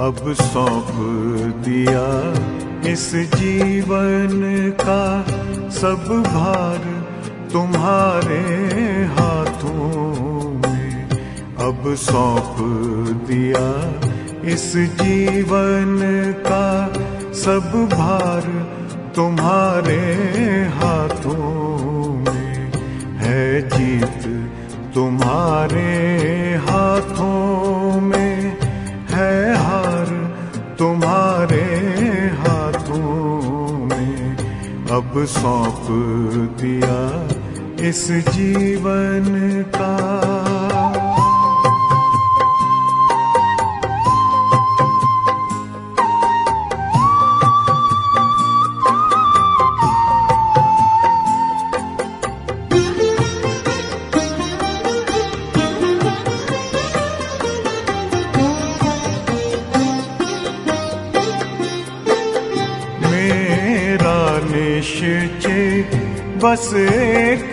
अब सौंप दिया इस जीवन का सब भार तुम्हारे हाथों में। अब सौंप दिया इस जीवन का सब भार तुम्हारे हाथों में। है जीत तुम्हारे हाथों में, है हार तुम्हारे हाथों में। अब सौंप दिया इस जीवन का। निश्चय बस एक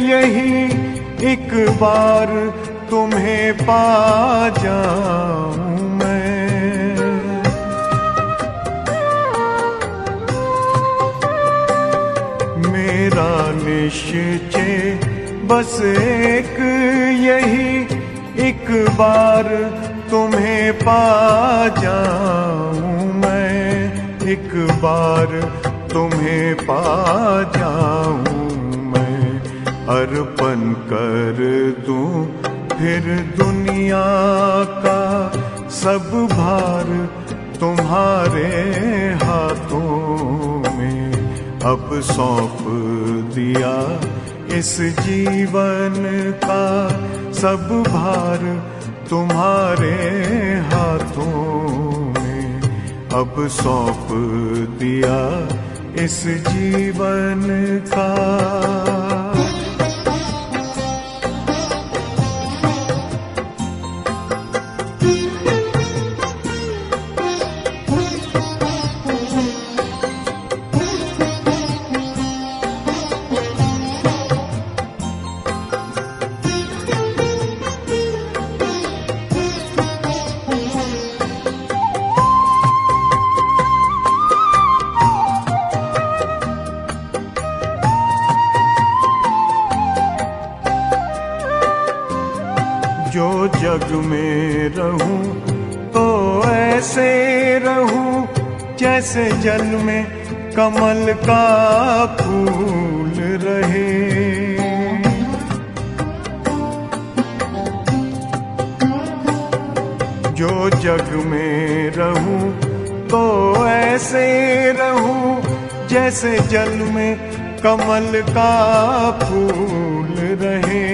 यही, एक बार तुम्हें पा जाऊं मैं। मेरा निश्चय बस एक यही, एक बार तुम्हें पा जाऊं मैं। एक बार तुम्हें पा जाऊं मैं। अर्पण कर दूं फिर दुनिया का सब भार तुम्हारे हाथों में। अब सौंप दिया इस जीवन का सब भार तुम्हारे हाथों में। अब सौंप दिया इस जीवन का। जो जग में रहूं तो ऐसे रहूं जैसे जल में कमल का फूल रहे। जो जग में रहूं तो ऐसे रहूं जैसे जल में कमल का फूल रहे।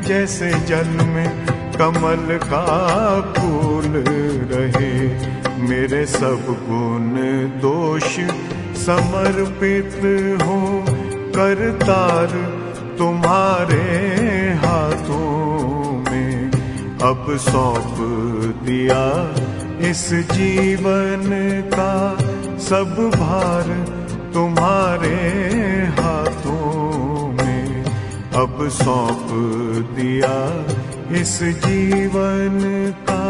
जैसे जल में कमल का फूल रहे। मेरे सब गुण दोष समर्पित हो करतार तुम्हारे हाथों में। अब सौंप दिया इस जीवन का सब भार तुम्हारे हाथों में। अब सौंप दिया इस जीवन का।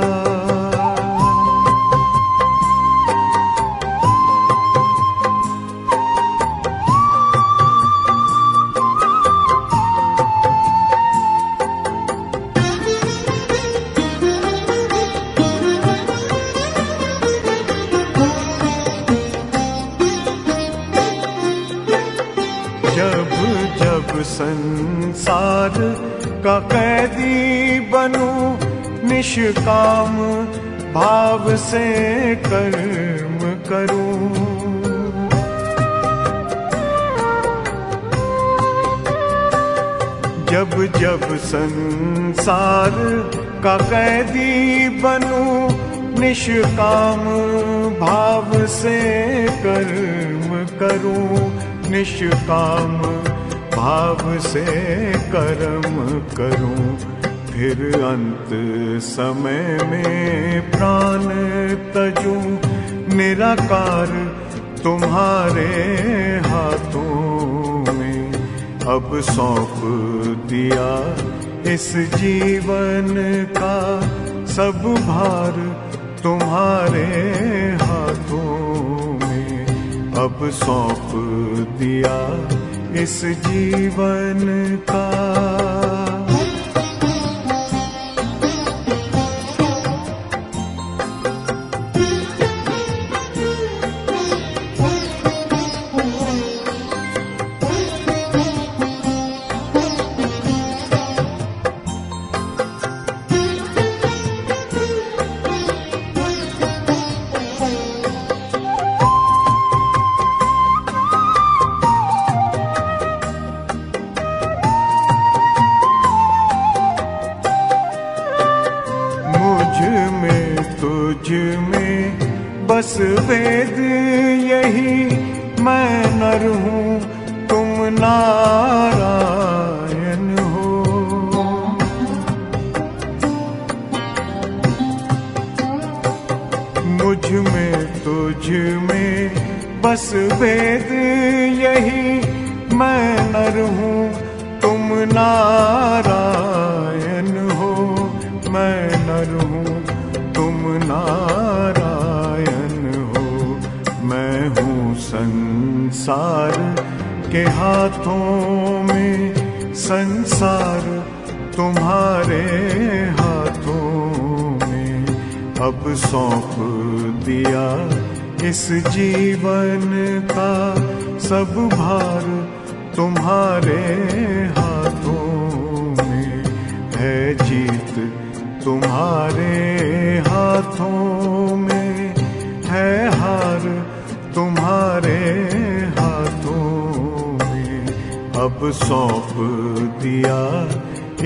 जब जब संसार का कैदी बनूं, निष्काम भाव से कर्म करूं। जब जब संसार का कैदी बनूं, निष्काम भाव से कर्म करूं। निष्काम भाव से कर्म करूं। फिर अंत समय में प्राण तजूं, निराकार तुम्हारे हाथों में। अब सौंप दिया इस जीवन का सब भार तुम्हारे हाथों में अब सौंप दिया इस जीवन का। तुझ में बस वेद यही, मैं नर हूँ तुम नारायण हो। मुझ में तुझ में बस वेद यही, मैं नर हूँ तुम नारायण हो। मैं नर हूँ तुम नारायण हो। मैं हूँ संसार के हाथों में, संसार तुम्हारे हाथों में अब सौंप दिया इस जीवन का। सब भार तुम्हारे हाथों में है, जीत तुम्हारे हाथों में है, हार तुम्हारे हाथों में अब सौंप दिया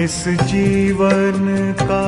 इस जीवन का।